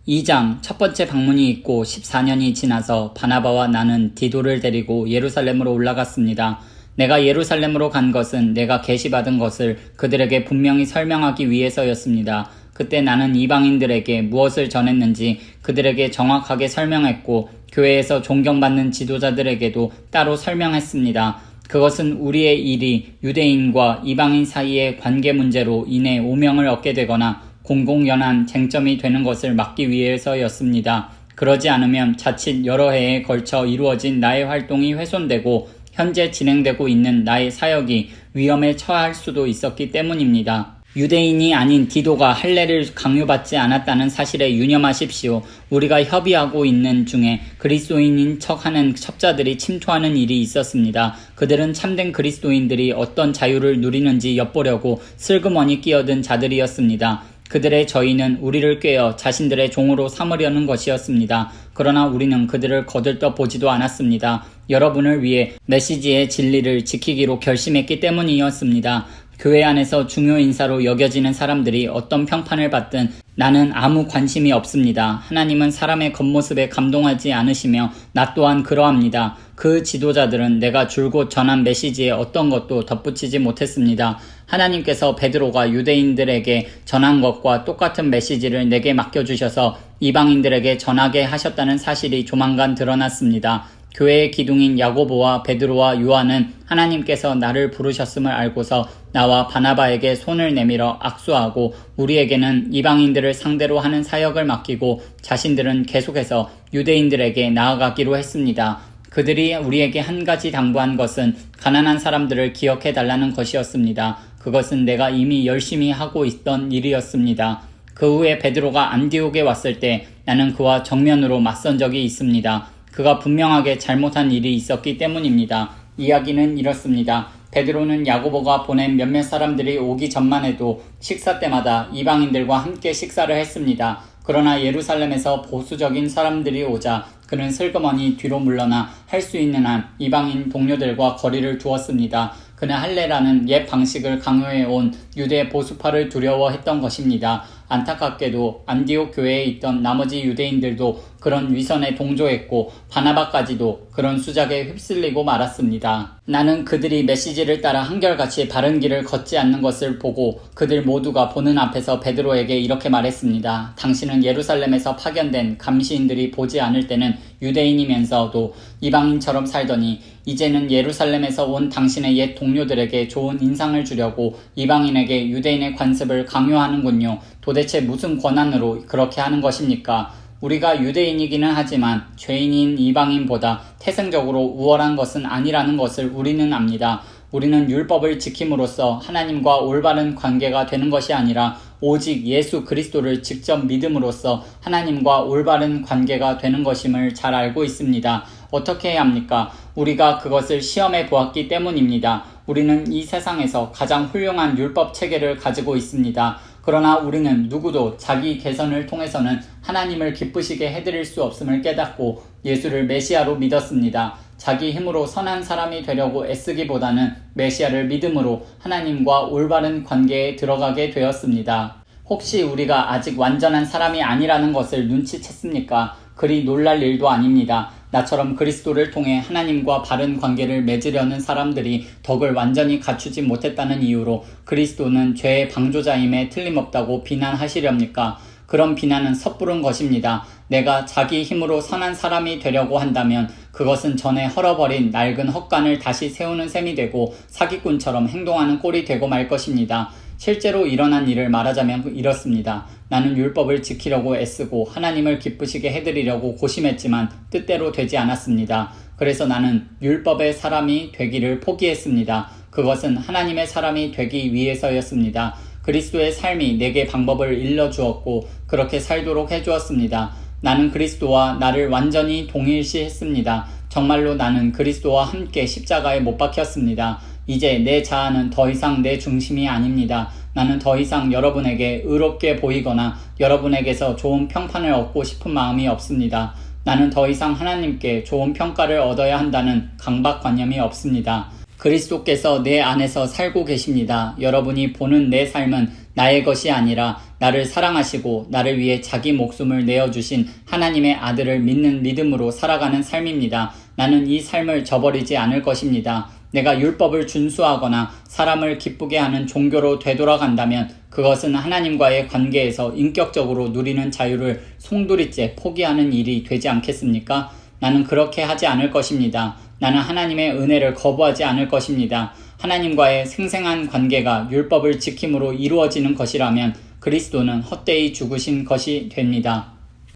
2장 첫 번째 방문이 있고 14년이 지나서 바나바와 나는 디도를 데리고 예루살렘으로 올라갔습니다. 내가 예루살렘으로 간 것은 내가 계시받은 것을 그들에게 분명히 설명하기 위해서였습니다. 그때 나는 이방인들에게 무엇을 전했는지 그들에게 정확하게 설명했고 교회에서 존경받는 지도자들에게도 따로 설명했습니다. 그것은 우리의 일이 유대인과 이방인 사이의 관계 문제로 인해 오명을 얻게 되거나 공공연한 쟁점이 되는 것을 막기 위해서였습니다. 그러지 않으면 자칫 여러 해에 걸쳐 이루어진 나의 활동이 훼손되고 현재 진행되고 있는 나의 사역이 위험에 처할 수도 있었기 때문입니다. 유대인이 아닌 디도가 할례를 강요받지 않았다는 사실에 유념하십시오. 우리가 협의하고 있는 중에 그리스도인인 척하는 첩자들이 침투하는 일이 있었습니다. 그들은 참된 그리스도인들이 어떤 자유를 누리는지 엿보려고 슬그머니 끼어든 자들이었습니다. 그들의 저희는 우리를 꿰어 자신들의 종으로 삼으려는 것이었습니다. 그러나 우리는 그들을 거들떠 보지도 않았습니다. 여러분을 위해 메시지의 진리를 지키기로 결심했기 때문이었습니다. 교회 안에서 중요 인사로 여겨지는 사람들이 어떤 평판을 받든 나는 아무 관심이 없습니다. 하나님은 사람의 겉모습에 감동하지 않으시며 나 또한 그러합니다. 그 지도자들은 내가 줄곧 전한 메시지에 어떤 것도 덧붙이지 못했습니다. 하나님께서 베드로가 유대인들에게 전한 것과 똑같은 메시지를 내게 맡겨주셔서 이방인들에게 전하게 하셨다는 사실이 조만간 드러났습니다. 교회의 기둥인 야고보와 베드로와 요한은 하나님께서 나를 부르셨음을 알고서 나와 바나바에게 손을 내밀어 악수하고 우리에게는 이방인들을 상대로 하는 사역을 맡기고 자신들은 계속해서 유대인들에게 나아가기로 했습니다. 그들이 우리에게 한 가지 당부한 것은 가난한 사람들을 기억해 달라는 것이었습니다. 그것은 내가 이미 열심히 하고 있던 일이었습니다. 그 후에 베드로가 안디옥에 왔을 때 나는 그와 정면으로 맞선 적이 있습니다. 그가 분명하게 잘못한 일이 있었기 때문입니다. 이야기는 이렇습니다. 베드로는 야고보가 보낸 몇몇 사람들이 오기 전만 해도 식사 때마다 이방인들과 함께 식사를 했습니다. 그러나 예루살렘에서 보수적인 사람들이 오자 그는 슬그머니 뒤로 물러나 할 수 있는 한 이방인 동료들과 거리를 두었습니다. 그는 할례라는 옛 방식을 강요해온 유대 보수파를 두려워했던 것입니다. 안타깝게도 안디옥 교회에 있던 나머지 유대인들도 그런 위선에 동조했고 바나바까지도 그런 수작에 휩쓸리고 말았습니다. 나는 그들이 메시지를 따라 한결같이 바른 길을 걷지 않는 것을 보고 그들 모두가 보는 앞에서 베드로에게 이렇게 말했습니다. 당신은 예루살렘에서 파견된 감시인들이 보지 않을 때는 유대인이면서도 이방인처럼 살더니 이제는 예루살렘에서 온 당신의 옛 동료들에게 좋은 인상을 주려고 이방인에게 유대인의 관습을 강요하는군요. 도대체 무슨 권한으로 그렇게 하는 것입니까? 우리가 유대인이기는 하지만 죄인인 이방인보다 태생적으로 우월한 것은 아니라는 것을 우리는 압니다. 우리는 율법을 지킴으로써 하나님과 올바른 관계가 되는 것이 아니라 오직 예수 그리스도를 직접 믿음으로써 하나님과 올바른 관계가 되는 것임을 잘 알고 있습니다. 어떻게 해야 합니까? 우리가 그것을 시험해 보았기 때문입니다. 우리는 이 세상에서 가장 훌륭한 율법 체계를 가지고 있습니다. 그러나 우리는 누구도 자기 개선을 통해서는 하나님을 기쁘시게 해드릴 수 없음을 깨닫고 예수를 메시아로 믿었습니다. 자기 힘으로 선한 사람이 되려고 애쓰기보다는 메시아를 믿음으로 하나님과 올바른 관계에 들어가게 되었습니다. 혹시 우리가 아직 완전한 사람이 아니라는 것을 눈치챘습니까? 그리 놀랄 일도 아닙니다. 나처럼 그리스도를 통해 하나님과 바른 관계를 맺으려는 사람들이 덕을 완전히 갖추지 못했다는 이유로 그리스도는 죄의 방조자임에 틀림없다고 비난하시렵니까? 그런 비난은 섣부른 것입니다. 내가 자기 힘으로 선한 사람이 되려고 한다면 그것은 전에 헐어버린 낡은 헛간을 다시 세우는 셈이 되고 사기꾼처럼 행동하는 꼴이 되고 말 것입니다. 실제로 일어난 일을 말하자면 이렇습니다. 나는 율법을 지키려고 애쓰고 하나님을 기쁘시게 해드리려고 고심했지만 뜻대로 되지 않았습니다. 그래서 나는 율법의 사람이 되기를 포기했습니다. 그것은 하나님의 사람이 되기 위해서였습니다. 그리스도의 삶이 내게 방법을 일러주었고 그렇게 살도록 해주었습니다. 나는 그리스도와 나를 완전히 동일시했습니다. 정말로 나는 그리스도와 함께 십자가에 못 박혔습니다. 이제 내 자아는 더 이상 내 중심이 아닙니다. 나는 더 이상 여러분에게 의롭게 보이거나 여러분에게서 좋은 평판을 얻고 싶은 마음이 없습니다. 나는 더 이상 하나님께 좋은 평가를 얻어야 한다는 강박관념이 없습니다. 그리스도께서 내 안에서 살고 계십니다. 여러분이 보는 내 삶은 나의 것이 아니라 나를 사랑하시고 나를 위해 자기 목숨을 내어주신 하나님의 아들을 믿는 믿음으로 살아가는 삶입니다. 나는 이 삶을 저버리지 않을 것입니다. 내가 율법을 준수하거나 사람을 기쁘게 하는 종교로 되돌아간다면 그것은 하나님과의 관계에서 인격적으로 누리는 자유를 송두리째 포기하는 일이 되지 않겠습니까? 나는 그렇게 하지 않을 것입니다. 나는 하나님의 은혜를 거부하지 않을 것입니다. 하나님과의 생생한 관계가 율법을 지킴으로 이루어지는 것이라면 그리스도는 헛되이 죽으신 것이 됩니다.